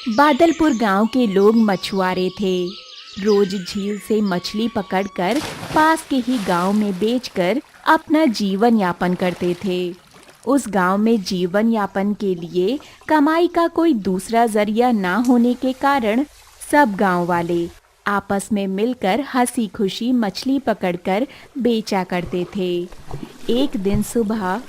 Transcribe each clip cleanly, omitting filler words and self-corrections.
बादलपुर गांव के लोग मछुआरे थे। रोज झील से मछली पकड़कर पास के ही गांव में बेचकर अपना जीवन यापन करते थे। उस गांव में जीवन यापन के लिए कमाई का कोई दूसरा जरिया ना होने के कारण सब गांव वाले आपस में मिलकर हंसी खुशी मछली पकड़कर बेचा करते थे। एक दिन सुबह,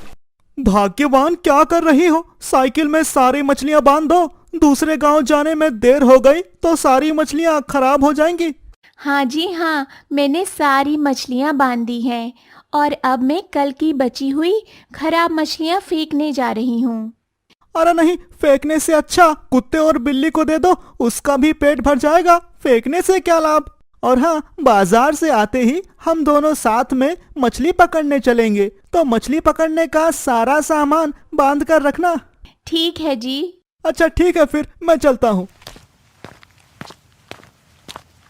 भाग्यवान, क्या कर रही हो? साइकिल में सारी मछलियां बांध दो, दूसरे गांव जाने में देर हो गई तो सारी मछलियां खराब हो जाएंगी। हाँ जी हाँ, मैंने सारी मछलियाँ बांधी हैं और अब मैं कल की बची हुई खराब मछलियाँ फेंकने जा रही हूँ। अरे नहीं, फेंकने से अच्छा कुत्ते और बिल्ली को दे दो, उसका भी पेट भर जाएगा। फेंकने से क्या लाभ? और हाँ, बाजार से आते ही हम दोनों साथ में मछली पकड़ने चलेंगे, तो मछली पकड़ने का सारा सामान बांध कर रखना। ठीक है जी। अच्छा ठीक है, फिर मैं चलता हूँ।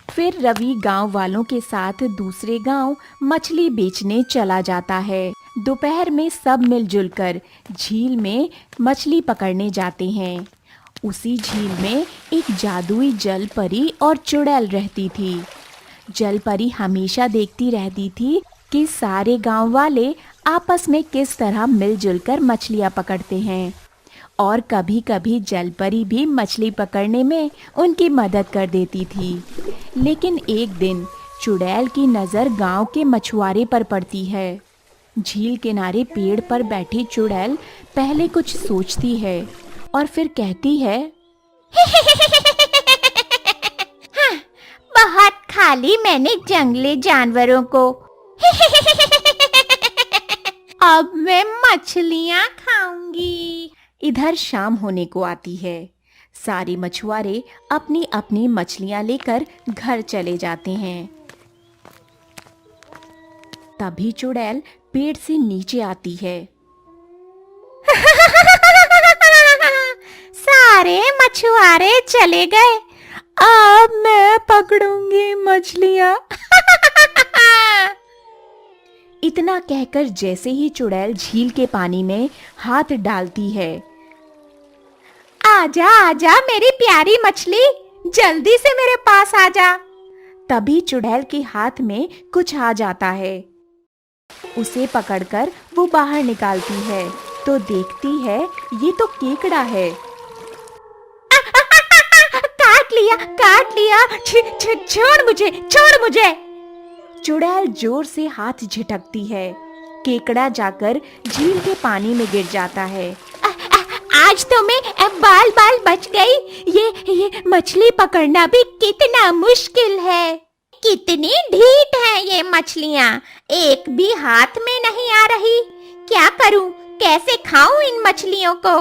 फिर रवि गांव वालों के साथ दूसरे गांव मछली बेचने चला जाता है। दोपहर में सब मिलजुल कर झील में मछली पकड़ने जाते हैं। उसी झील में एक जादुई जल परी और चुड़ैल रहती थी। जल परी हमेशा देखती रहती थी कि सारे गांव वाले आपस में किस तरह मिलजुल कर मछलियां पकड़ते हैं, और कभी कभी जल परी भी मछली पकड़ने में उनकी मदद कर देती थी। लेकिन एक दिन चुड़ैल की नज़र गांव के मछुआरे पर पड़ती है। झील किनारे पेड़ पर बैठी चुड़ैल पहले कुछ सोचती है और फिर कहती है, हाँ, बहुत खा ली मैंने जंगली जानवरों को। अब मैं मछलियाँ खाऊंगी। इधर शाम होने को आती है। सारे मछुआरे अपनी अपनी मछलियां लेकर घर चले जाते हैं। तभी चुड़ैल पेड़ से नीचे आती है। सारे मछुआरे चले गए, अब मैं पकड़ूंगी मछलियां। इतना कहकर जैसे ही चुड़ैल झील के पानी में हाथ डालती है, आजा आजा मेरी प्यारी मछली, जल्दी से मेरे पास आजा। तभी चुड़ैल के हाथ में कुछ आ जाता है। उसे पकड़कर वो बाहर निकालती है तो देखती है ये तो केकड़ा है। काट लिया, छोड़ मुझे। चुड़ैल जोर से हाथ झटकती है। केकड़ा जाकर झील के पानी में गिर जाता है। आज तो मैं बाल बच गई। ये मछली पकड़ना भी कितना मुश्किल है। कितनी ढीठ हैं ये मछलियाँ, एक भी हाथ में नहीं आ रही। क्या करूं, कैसे खाऊं इन मछलियों को?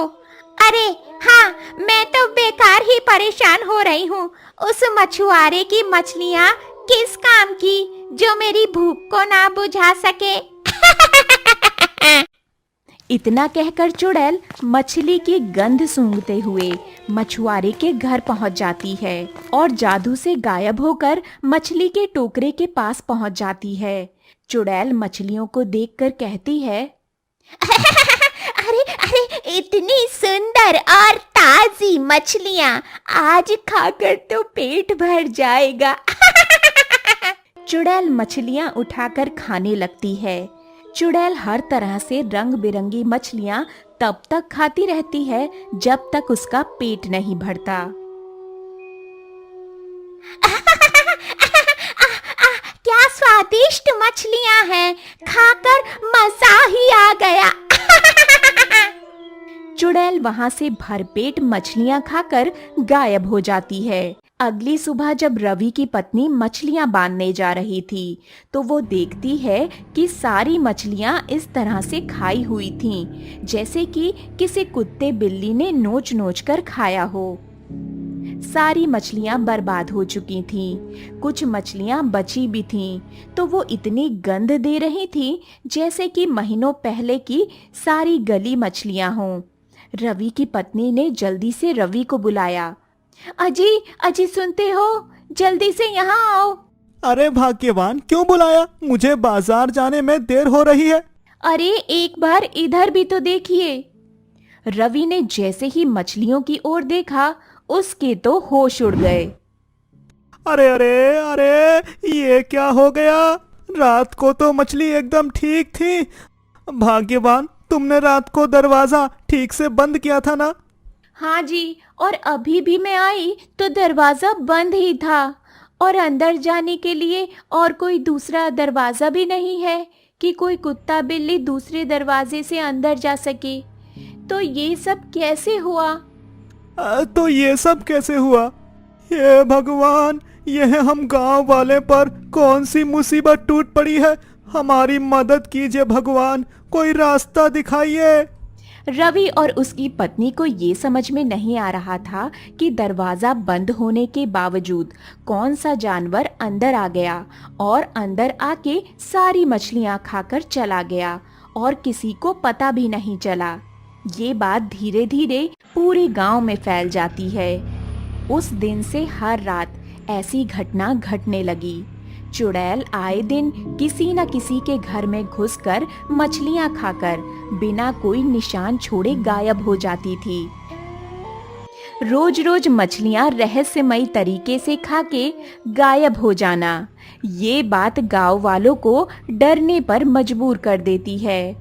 अरे हाँ, मैं तो बेकार ही परेशान हो रही हूँ। उस मछुआरे की मछलियाँ किस काम की जो मेरी भूख को ना बुझा सके। इतना कहकर चुड़ैल मछली की गंध सूंघते हुए मछुआरे के घर पहुंच जाती है और जादू से गायब होकर मछली के टोकरे के पास पहुंच जाती है। चुड़ैल मछलियों को देखकर कहती है, अरे इतनी सुंदर और ताजी मछलियाँ, आज खाकर तो पेट भर जाएगा। चुड़ैल मछलियाँ उठाकर खाने लगती है। चुड़ैल हर तरह से रंग बिरंगी मछलियाँ तब तक खाती रहती है जब तक उसका पेट नहीं भरता। क्या स्वादिष्ट मछलियाँ हैं, खाकर मजा ही आ गया। चुड़ैल वहां से भरपेट मछलियाँ खाकर गायब हो जाती है। अगली सुबह जब रवि की पत्नी मछलियां बांधने जा रही थी तो वो देखती है कि सारी मछलियां इस तरह से खाई हुई थीं, जैसे कि किसी कुत्ते बिल्ली ने नोच नोच कर खाया हो। सारी मछलियां बर्बाद हो चुकी थीं। कुछ मछलियां बची भी थीं, तो वो इतनी गंध दे रही थी जैसे कि महीनों पहले की सारी गली मछलियां हों। रवि की पत्नी ने जल्दी से रवि को बुलाया। अजी सुनते हो, जल्दी से यहाँ आओ। अरे भाग्यवान, क्यों बुलाया? मुझे बाजार जाने में देर हो रही है। अरे एक बार इधर भी तो देखिए। रवि ने जैसे ही मछलियों की ओर देखा, उसके तो होश उड़ गए। अरे अरे अरे, ये क्या हो गया? रात को तो मछली एकदम ठीक थी। भाग्यवान, तुमने रात को दरवाजा ठीक से बंद किया था ना? हाँ जी, और अभी भी मैं आई तो दरवाजा बंद ही था, और अंदर जाने के लिए और कोई दूसरा दरवाजा भी नहीं है कि कोई कुत्ता बिल्ली दूसरे दरवाजे से अंदर जा सके। तो ये सब कैसे हुआ? तो ये सब कैसे हुआ? ये भगवान, यह हम गांव वाले पर कौन सी मुसीबत टूट पड़ी है? हमारी मदद कीजिए भगवान, कोई रास्ता दिखाइए। रवि और उसकी पत्नी को ये समझ में नहीं आ रहा था कि दरवाजा बंद होने के बावजूद कौन सा जानवर अंदर आ गया और अंदर आके सारी मछलियां खाकर चला गया और किसी को पता भी नहीं चला। ये बात धीरे धीरे पूरे गांव में फैल जाती है। उस दिन से हर रात ऐसी घटना घटने लगी। चुड़ैल आए दिन किसी न किसी के घर में घुसकर मछलियां खाकर बिना कोई निशान छोड़े गायब हो जाती थी। रोज रोज मछलियां रहस्यमयी तरीके से खाके गायब हो जाना, ये बात गांव वालों को डरने पर मजबूर कर देती है।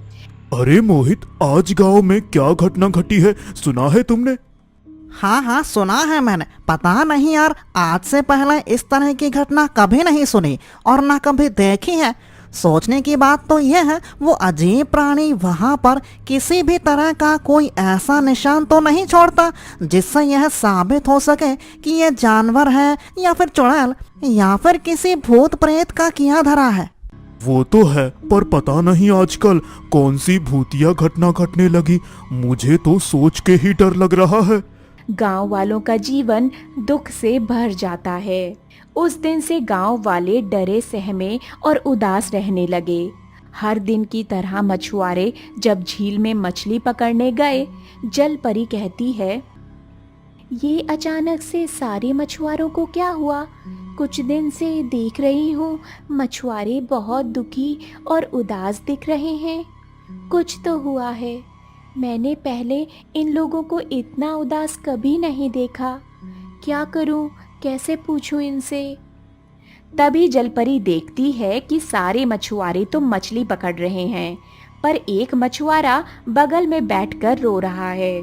अरे मोहित, आज गांव में क्या घटना घटी है, सुना है तुमने? हाँ हाँ, सुना है मैंने। पता नहीं यार, आज से पहले इस तरह की घटना कभी नहीं सुनी और ना कभी देखी है। सोचने की बात तो यह है, वो अजीब प्राणी वहाँ पर किसी भी तरह का कोई ऐसा निशान तो नहीं छोड़ता जिससे यह साबित हो सके कि ये जानवर है या फिर चुड़ैल या फिर किसी भूत प्रेत का किया धरा है। वो तो है, पर पता नहीं आजकल कौन सी भूतिया घटना घटने लगी। मुझे तो सोच के ही डर लग रहा है। गांव वालों का जीवन दुख से भर जाता है। उस दिन से गांव वाले डरे सहमे और उदास रहने लगे। हर दिन की तरह मछुआरे जब झील में मछली पकड़ने गए, जल परी कहती है, ये अचानक से सारे मछुआरों को क्या हुआ? कुछ दिन से देख रही हूँ मछुआरे बहुत दुखी और उदास दिख रहे हैं। कुछ तो हुआ है। मैंने पहले इन लोगों को इतना उदास कभी नहीं देखा। क्या करूं, कैसे पूछूं इनसे? तभी जलपरी देखती है कि सारे मछुआरे तो मछली पकड़ रहे हैं, पर एक मछुआरा बगल में बैठकर रो रहा है।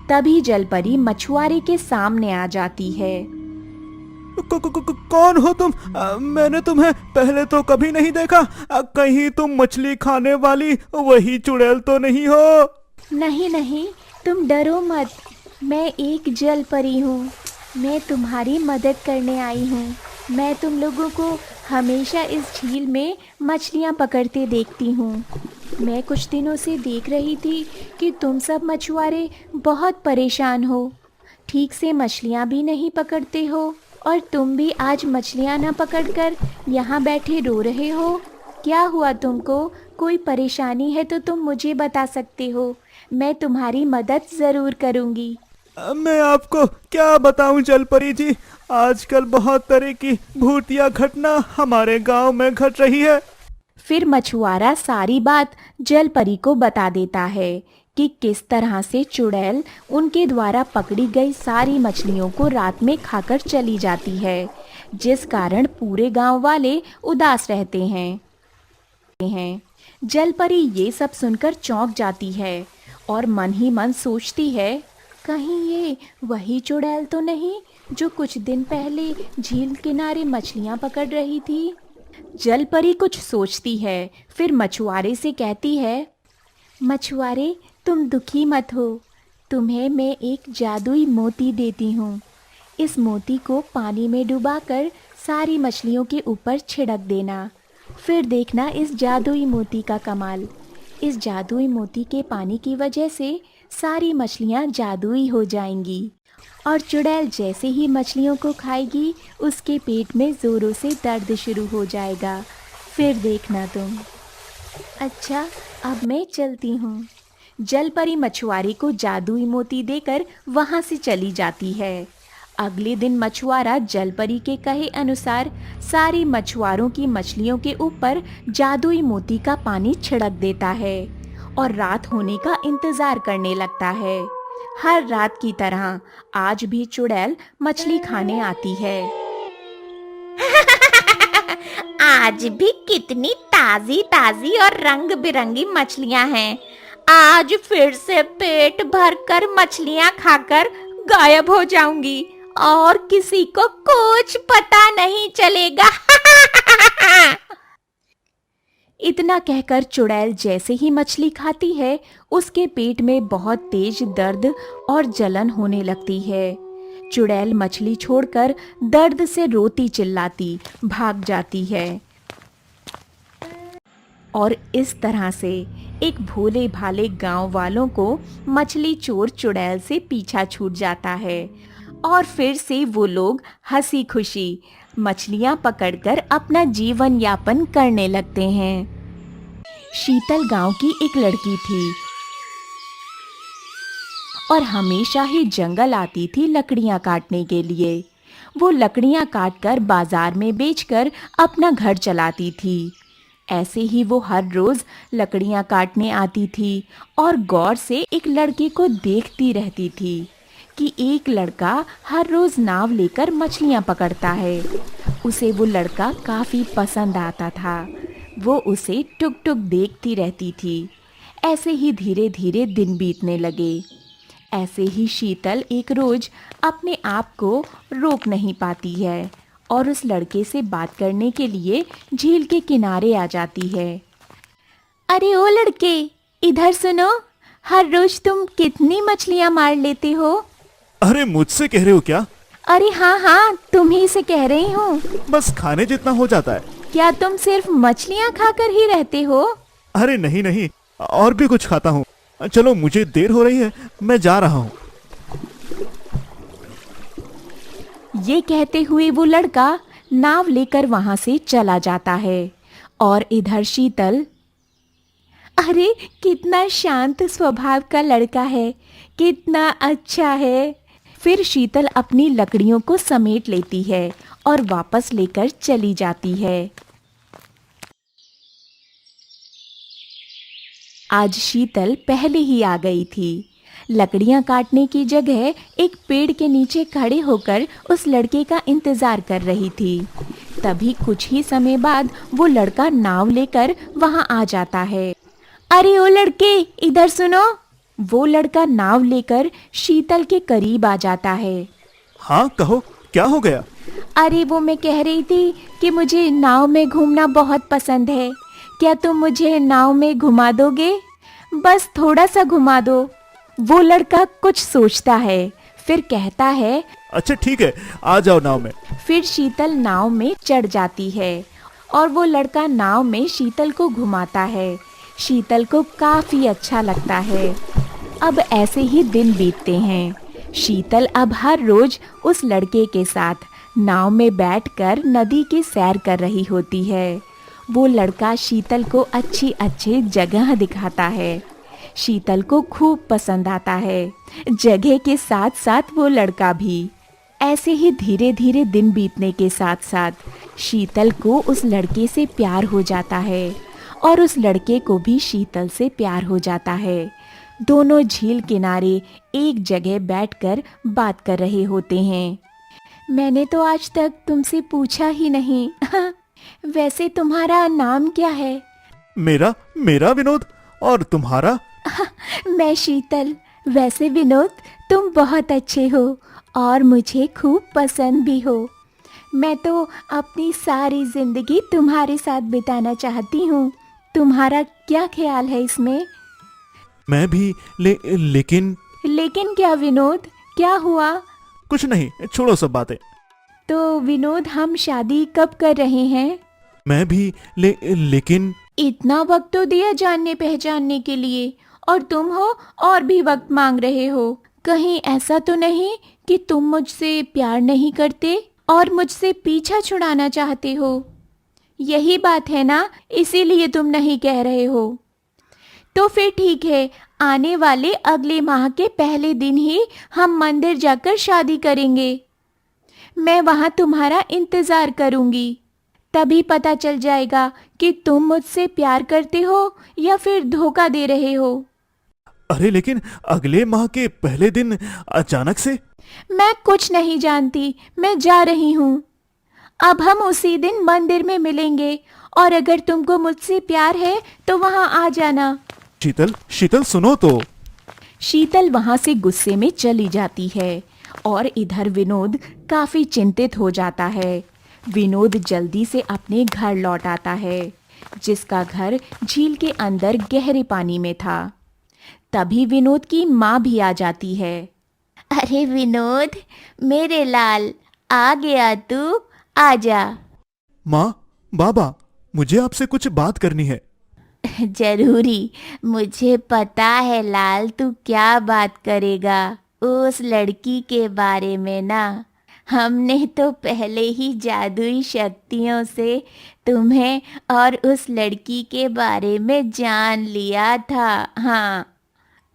तभी जलपरी मछुआरे के सामने आ जाती है। कौन हो तुम? मैंने तुम्हें पहले तो कभी नहीं देखा। कहीं तुम मछली खाने वाली वही चुड़ैल तो नहीं हो? नहीं नहीं, तुम डरो मत। मैं एक जल परी हूँ। मैं तुम्हारी मदद करने आई हूँ। मैं तुम लोगों को हमेशा इस झील में मछलियाँ पकड़ते देखती हूँ। मैं कुछ दिनों से देख रही थी कि तुम सब मछुआरे बहुत परेशान हो, ठीक से मछलियाँ भी नहीं पकड़ते हो, और तुम भी आज मछलियाँ न पकड़कर यहाँ बैठे रो रहे हो। क्या हुआ तुमको? कोई परेशानी है तो तुम मुझे बता सकते हो। मैं तुम्हारी मदद ज़रूर करूँगी। मैं आपको क्या बताऊं जलपरी जी, आजकल बहुत तरह की भूतिया घटना हमारे गांव में घट रही है। फिर मछुआरा सारी बात जलपरी को बता देता है कि किस तरह से चुड़ैल उनके द्वारा पकड़ी गई सारी मछलियों को रात में खाकर चली जाती है, जिस कारण पूरे गांव वाले उदास रहते हैं। जलपरी ये सब सुनकर चौंक जाती है और मन ही मन सोचती है, कहीं ये वही चुड़ैल तो नहीं जो कुछ दिन पहले झील किनारे मछलियां पकड़ रही थी। जलपरी कुछ सोचती है, फिर मछुआरे से कहती है, मछुआरे तुम दुखी मत हो, तुम्हें मैं एक जादुई मोती देती हूँ। इस मोती को पानी में डुबाकर सारी मछलियों के ऊपर छिड़क देना, फिर देखना इस जादुई मोती का कमाल। इस जादुई मोती के पानी की वजह से सारी मछलियाँ जादुई हो जाएंगी, और चुड़ैल जैसे ही मछलियों को खाएगी उसके पेट में ज़ोरों से दर्द शुरू हो जाएगा, फिर देखना तुम। अच्छा, अब मैं चलती हूँ। जलपरी मछुआरे को जादुई मोती देकर वहाँ से चली जाती है। अगले दिन मछुआरा जलपरी के कहे अनुसार सारी मछुआरों की मछलियों के ऊपर जादुई मोती का पानी छिड़क देता है और रात होने का इंतजार करने लगता है। हर रात की तरह आज भी चुड़ैल मछली खाने आती है। आज भी कितनी ताजी ताजी और रंग बिरंगी मछलियां हैं। आज फिर से पेट भरकर मछलियां खाकर गायब हो जाऊंगी और किसी को कुछ पता नहीं चलेगा। इतना कहकर चुड़ैल जैसे ही मछली खाती है, उसके पेट में बहुत तेज दर्द और जलन होने लगती है। चुड़ैल मछली छोड़कर दर्द से रोती चिल्लाती भाग जाती है। और इस तरह से एक भोले भाले गांव वालों को मछली चोर चुड़ैल से पीछा छूट जाता है और फिर से वो लोग हंसी खुशी मछलियां पकड़कर अपना जीवन यापन करने लगते हैं। शीतल गांव की एक लड़की थी और हमेशा ही जंगल आती थी लकड़ियां काटने के लिए। वो लकड़ियां काटकर बाजार में बेचकर अपना घर चलाती थी। ऐसे ही वो हर रोज लकड़ियां काटने आती थी और गौर से एक लड़के को देखती रहती थी कि एक लड़का हर रोज नाव लेकर मछलियां पकड़ता है। उसे वो लड़का काफी पसंद आता था। वो उसे टुक टुक देखती रहती थी। ऐसे ही धीरे धीरे दिन बीतने लगे। ऐसे ही शीतल एक रोज अपने आप को रोक नहीं पाती है और उस लड़के से बात करने के लिए झील के किनारे आ जाती है। अरे ओ लड़के, इधर सुनो, हर रोज तुम कितनी मछलियां मार लेते हो? अरे मुझसे कह रहे हो क्या? अरे हाँ हाँ, तुम्ही से कह रही हूँ। बस खाने जितना हो जाता है। क्या तुम सिर्फ मछलियां खाकर ही रहते हो? अरे नहीं नहीं, और भी कुछ खाता हूँ। चलो मुझे देर हो रही है, मैं जा रहा हूँ। ये कहते हुए वो लड़का नाव लेकर वहां से चला जाता है और इधर शीतल, अरे कितना शांत स्वभाव का लड़का है, कितना अच्छा है। फिर शीतल अपनी लकड़ियों को समेट लेती है और वापस लेकर चली जाती है। आज शीतल पहले ही आ गई थी। लकड़ियां काटने की जगह एक पेड़ के नीचे खड़े होकर उस लड़के का इंतजार कर रही थी। तभी कुछ ही समय बाद वो लड़का नाव लेकर वहां आ जाता है। अरे ओ लड़के, इधर सुनो। वो लड़का नाव लेकर शीतल के करीब आ जाता है। हाँ कहो, क्या हो गया? अरे वो मैं कह रही थी कि मुझे नाव में घूमना बहुत पसंद है। क्या तुम मुझे नाव में घुमा दोगे? बस थोड़ा सा घुमा दो। वो लड़का कुछ सोचता है, फिर कहता है, अच्छा ठीक है, आ जाओ नाव में। फिर शीतल नाव में चढ़ जाती है और वो लड़का नाव में शीतल को घुमाता है। शीतल को काफी अच्छा लगता है। अब ऐसे ही दिन बीतते हैं। शीतल अब हर रोज उस लड़के के साथ नाव में बैठकर नदी की सैर कर रही होती है। वो लड़का शीतल को अच्छी अच्छी जगह दिखाता है। शीतल को खूब पसंद आता है, जगह के साथ साथ वो लड़का भी। ऐसे ही धीरे धीरे दिन बीतने के साथ साथ शीतल को उस लड़के से प्यार हो जाता है और उस लड़के को भी शीतल से प्यार हो जाता है। दोनों झील किनारे एक जगह बैठकर बात कर रहे होते हैं। मैंने तो आज तक तुमसे पूछा ही नहीं। वैसे तुम्हारा नाम क्या है? मेरा विनोद। और तुम्हारा? मैं शीतल। वैसे विनोद, तुम बहुत अच्छे हो और मुझे खूब पसंद भी हो। मैं तो अपनी सारी जिंदगी तुम्हारे साथ बिताना चाहती हूँ। तुम्हारा क्या ख्याल है इसमें? मैं भी, लेकिन क्या विनोद, क्या हुआ? कुछ नहीं, छोड़ो सब बातें। तो विनोद, हम शादी कब कर रहे हैं? मैं भी, लेकिन इतना वक्त तो दिया जानने पहचानने के लिए, और तुम हो और भी वक्त मांग रहे हो। कहीं ऐसा तो नहीं कि तुम मुझसे प्यार नहीं करते और मुझसे पीछा छुड़ाना चाहते हो? यही बात है ना, इसीलिए तुम नहीं कह रहे हो। तो फिर ठीक है, आने वाले अगले माह के पहले दिन ही हम मंदिर जाकर शादी करेंगे। मैं वहां तुम्हारा इंतजार करूंगी। तभी पता चल जाएगा कि तुम मुझसे प्यार करते हो या फिर धोखा दे रहे हो। अरे लेकिन अगले माह के पहले दिन अचानक से? मैं कुछ नहीं जानती, मैं जा रही हूँ। अब हम उसी दिन मंदिर में मिलेंगे और अगर तुमको मुझसे प्यार है तो वहाँ आ जाना। शीतल, शीतल सुनो तो। शीतल वहाँ से गुस्से में चली जाती है और इधर विनोद काफी चिंतित हो जाता है। विनोद जल्दी से अपने घर लौट आता है, जिसका घर झील के अंदर गहरे पानी में था। तभी विनोद की माँ भी आ जाती है। अरे विनोद, मेरे लाल, आ गया तू, आजा। माँ, बाबा, मुझे आपसे कुछ बात करनी है। जरूरी, मुझे पता है लाल, तू क्या बात करेगा। उस लड़की के बारे में ना, हमने तो पहले ही जादुई शक्तियों से तुम्हें और उस लड़की के बारे में जान लिया था। हाँ,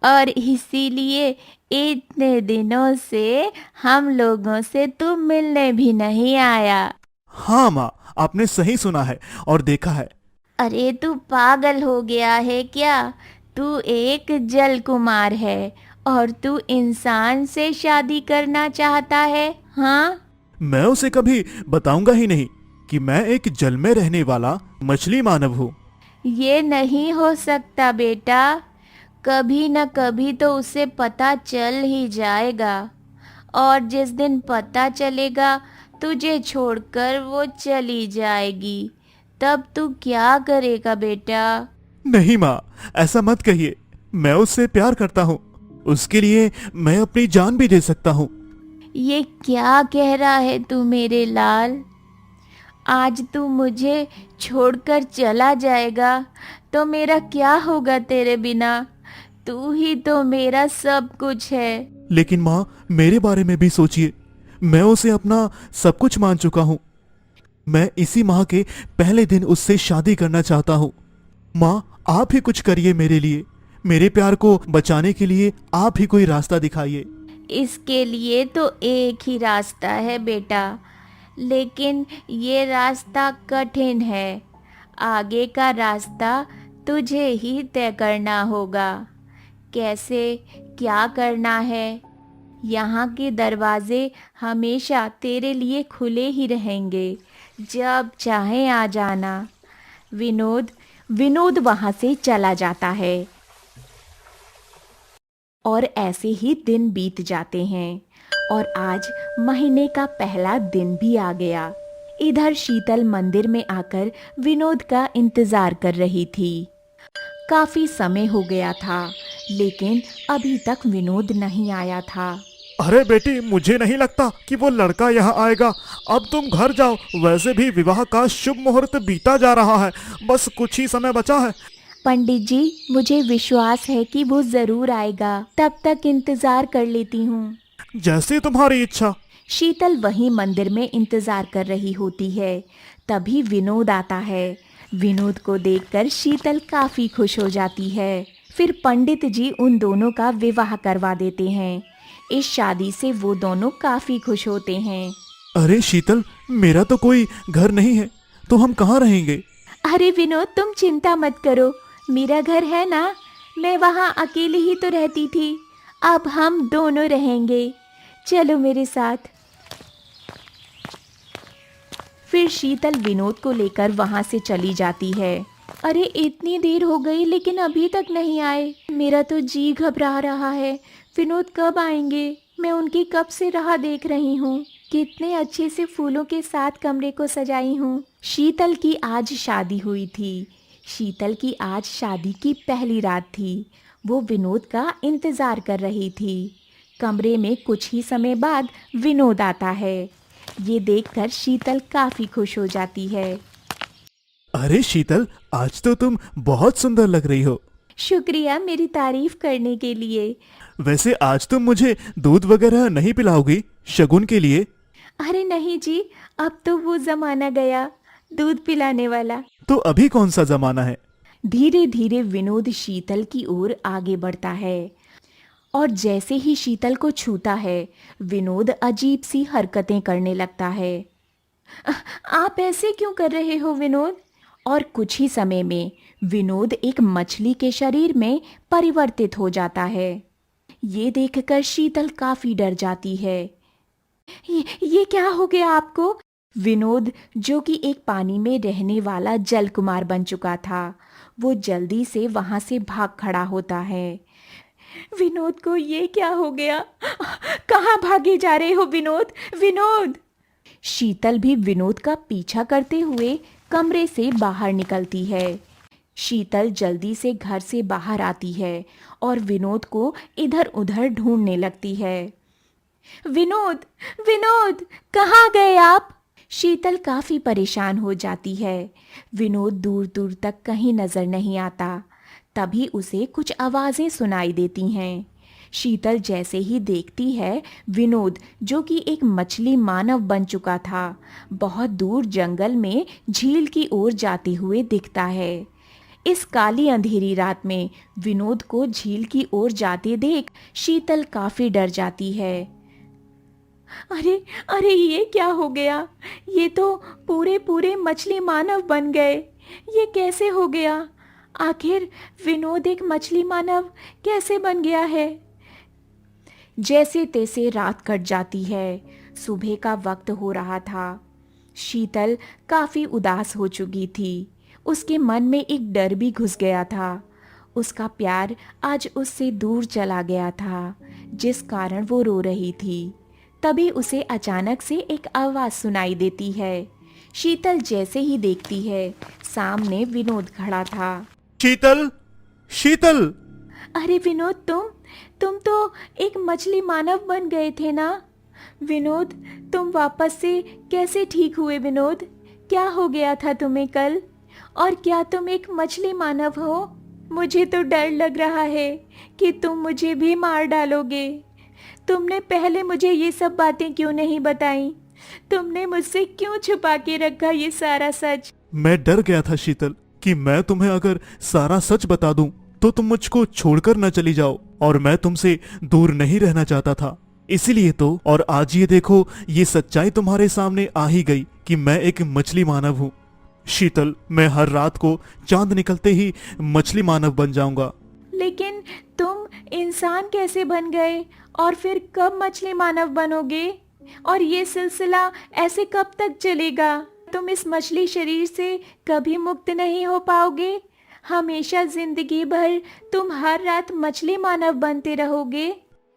और इसीलिए इतने दिनों से हम लोगों से तू मिलने भी नहीं आया। हाँ माँ, आपने सही सुना है और देखा है। अरे तू पागल हो गया है क्या? तू एक जल कुमार है और तू इंसान से शादी करना चाहता है? हाँ, मैं उसे कभी बताऊंगा ही नहीं कि मैं एक जल में रहने वाला मछली मानव हूँ। ये नहीं हो सकता बेटा। कभी न कभी तो उसे पता चल ही जाएगा और जिस दिन पता चलेगा तुझे छोड़कर वो चली जाएगी, तब तू क्या करेगा बेटा? नहीं माँ, ऐसा मत कहिए। मैं उससे प्यार करता हूँ। उसके लिए मैं अपनी जान भी दे सकता हूँ। ये क्या कह रहा है तू मेरे लाल? आज तू मुझे छोड़कर चला जाएगा तो मेरा क्या होगा तेरे बिना? तू ही तो मेरा सब कुछ है। लेकिन माँ, मेरे बारे में भी सोचिए। मैं उसे अपना सब कुछ मान चुका हूँ। मैं इसी माह के पहले दिन उससे शादी करना चाहता हूँ। माँ, आप ही कुछ करिए मेरे लिए। मेरे प्यार को बचाने के लिए आप ही कोई रास्ता दिखाइए। इसके लिए तो एक ही रास्ता है बेटा, लेकिन ये रास्ता कठिन है। आगे का रास्ता तुझे ही तय करना होगा। कैसे, क्या करना है? यहाँ के दरवाजे हमेशा तेरे लिए खुले ही रहेंगे, जब चाहे आ जाना। विनोद वहाँ से चला जाता है और ऐसे ही दिन बीत जाते हैं और आज महीने का पहला दिन भी आ गया। इधर शीतल मंदिर में आकर विनोद का इंतजार कर रही थी। काफी समय हो गया था, लेकिन अभी तक विनोद नहीं आया था। अरे बेटी, मुझे नहीं लगता कि वो लड़का यहाँ आएगा। अब तुम घर जाओ। वैसे भी विवाह का शुभ मुहूर्त बीता जा रहा है। बस कुछ ही समय बचा है। पंडित जी, मुझे विश्वास है कि वो जरूर आएगा। तब तक इंतजार कर लेती हूँ। जैसी तुम्हारी इच्छा। शीतल वहीं मंदिर में इंतजार कर रही होती है। तभी विनोद आता है। विनोद को देखकर शीतल काफी खुश हो जाती है। फिर पंडित जी उन दोनों का विवाह करवा देते हैं। इस शादी से वो दोनों काफी खुश होते हैं। अरे शीतल, मेरा तो कोई घर नहीं है, तो हम कहाँ रहेंगे? अरे विनोद, तुम चिंता मत करो, मेरा घर है ना। मैं वहाँ अकेली ही तो रहती थी, अब हम दोनों रहेंगे। चलो मेरे साथ। फिर शीतल विनोद को लेकर वहाँ से चली जाती है। अरे इतनी देर हो गई लेकिन अभी तक नहीं आए। मेरा तो जी घबरा रहा है। विनोद कब आएंगे? मैं उनकी कब से राह देख रही हूँ। कितने अच्छे से फूलों के साथ कमरे को सजाई हूँ। शीतल की आज शादी हुई थी। शीतल की आज शादी की पहली रात थी। वो विनोद का इंतजार कर रही थी। कमरे में कुछ ही समय बाद विनोद आता है। ये देखकर शीतल काफी खुश हो जाती है। अरे शीतल, आज तो तुम बहुत सुंदर लग रही हो। शुक्रिया मेरी तारीफ करने के लिए। वैसे आज तुम मुझे दूध वगैरह नहीं पिलाओगी शगुन के लिए? अरे नहीं जी, अब तो वो जमाना गया दूध पिलाने वाला। तो अभी कौन सा जमाना है? धीरे धीरे विनोद शीतल की ओर आगे बढ़ता है और जैसे ही शीतल को छूता है विनोद अजीब सी हरकतें करने लगता है। आप ऐसे क्यों कर रहे हो विनोद? और कुछ ही समय में विनोद एक मछली के शरीर में परिवर्तित हो जाता है। ये देखकर शीतल काफी डर जाती है। ये क्या हो गया आपको? विनोद, जो कि एक पानी में रहने वाला जल कुमार बन चुका था, वो जल्दी से वहां से भाग खड़ा होता है। विनोद को ये क्या हो गया? कहाँ भागे जा रहे हो विनोद? विनोद! शीतल भी विनोद का पीछा करते हुए कमरे से बाहर निकलती है। शीतल जल्दी से घर से बाहर आती है और विनोद को इधर उधर ढूंढने लगती है। विनोद, विनोद, कहाँ गए आप? शीतल काफी परेशान हो जाती है। विनोद दूर दूर तक कहीं नजर नहीं आता। तभी उसे कुछ आवाजें सुनाई देती हैं। शीतल जैसे ही देखती है, विनोद, जो कि एक मछली मानव बन चुका था, बहुत दूर जंगल में झील की ओर जाते हुए दिखता है। इस काली अंधेरी रात में विनोद को झील की ओर जाते देख शीतल काफी डर जाती है। अरे अरे, ये क्या हो गया? ये तो पूरे पूरे मछली मानव बन गए। ये कैसे हो गया? आखिर विनोद एक मछली मानव कैसे बन गया है? जैसे तैसे रात कट जाती है। सुबह का वक्त हो रहा था। शीतल काफी उदास हो चुकी थी। उसके मन में एक डर भी घुस गया था। उसका प्यार आज उससे दूर चला गया था, जिस कारण वो रो रही थी। तभी उसे अचानक से एक आवाज सुनाई देती है। शीतल जैसे ही देखती है, सामने विनोद खड़ा था। शीतल, शीतल! अरे विनोद, तुम तो एक मछली मानव बन गए थे ना? विनोद, तुम वापस से कैसे ठीक हुए विनोद? क्या हो गया था तुम्हें कल? और क्या तुम एक मछली मानव हो? मुझे तो डर लग रहा है कि तुम मुझे भी मार डालोगे। तुमने पहले मुझे ये सब बातें क्यों नहीं बताई? तुमने मुझसे क्यों छुपा के रखा ये सारा सच? मैं डर गया था शीतल कि मैं तुम्हें अगर सारा सच बता दूं तो तुम मुझको छोड़कर न चली जाओ, और मैं तुमसे दूर नहीं रहना चाहता था। इसीलिए तो, और आज ये देखो, ये सच्चाई तुम्हारे सामने आ ही गई कि मैं एक मछली मानव हूँ। शीतल, मैं हर रात को चांद निकलते ही मछली मानव बन जाऊंगा। लेकिन तुम इंसान कैसे बन गए और फिर कब मछली मानव बनोगे? और ये सिलसिला ऐसे कब तक चलेगा? तुम इस मछली शरीर से कभी मुक्त नहीं हो पाओगे। हमेशा जिंदगी भर तुम हर रात मछली मानव बनते रहोगे।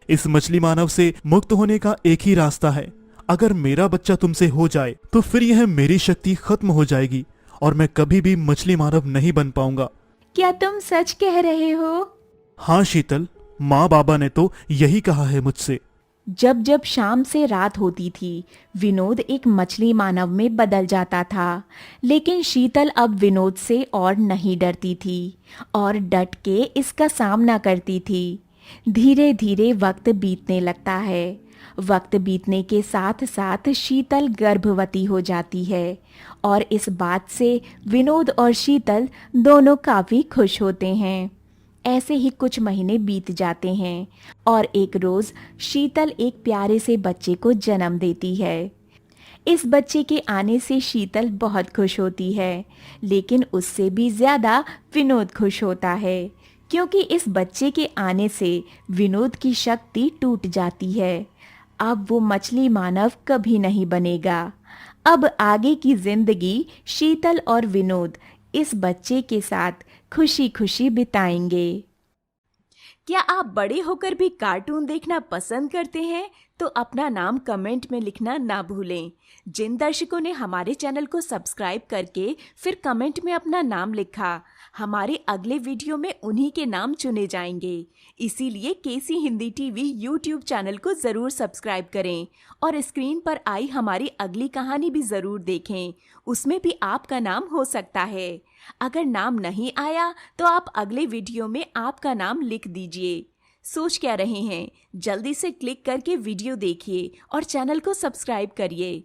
इस मछली मानव से मुक्त होने का एक ही रास्ता है। अगर मेरा बच्चा तुमसे हो जाए तो फिर यह मेरी शक्ति खत्म हो जाएगी और मैं कभी भी मछली मानव नहीं बन पाऊंगा। क्या तुम सच कह रहे हो? हाँ शीतल, माँ बाबा ने तो यही कहा है मुझसे। जब जब शाम से रात होती थी, विनोद एक मछली मानव में बदल जाता था। लेकिन शीतल अब विनोद से और नहीं डरती थी और डट के इसका सामना करती थी। धीरे धीरे वक्त बीतने लगता है। वक्त बीतने के साथ साथ शीतल गर्भवती हो जाती है और इस बात से विनोद और शीतल दोनों काफी खुश होते हैं। ऐसे ही कुछ महीने बीत जाते हैं और एक रोज शीतल एक प्यारे से बच्चे को जन्म देती है। इस बच्चे के आने से शीतल बहुत खुश होती है, लेकिन उससे भी ज्यादा विनोद खुश होता है, क्योंकि इस बच्चे के आने से विनोद की शक्ति टूट जाती है। अब वो मछली मानव कभी नहीं बनेगा। अब आगे की जिंदगी शीतल और विनोद इस बच्चे के साथ खुशी खुशी बिताएंगे। क्या आप बड़े होकर भी कार्टून देखना पसंद करते हैं? तो अपना नाम कमेंट में लिखना ना भूलें। जिन दर्शकों ने हमारे चैनल को सब्सक्राइब करके फिर कमेंट में अपना नाम लिखा, हमारे अगले वीडियो में उन्हीं के नाम चुने जाएंगे। इसीलिए केसी हिंदी टीवी यूट्यूब चैनल को ज़रूर सब्सक्राइब करें और स्क्रीन पर आई हमारी अगली कहानी भी ज़रूर देखें। उसमें भी आपका नाम हो सकता है। अगर नाम नहीं आया तो आप अगले वीडियो में आपका नाम लिख दीजिए। सोच क्या रहे हैं? जल्दी से क्लिक करके वीडियो देखिए और चैनल को सब्सक्राइब करिए।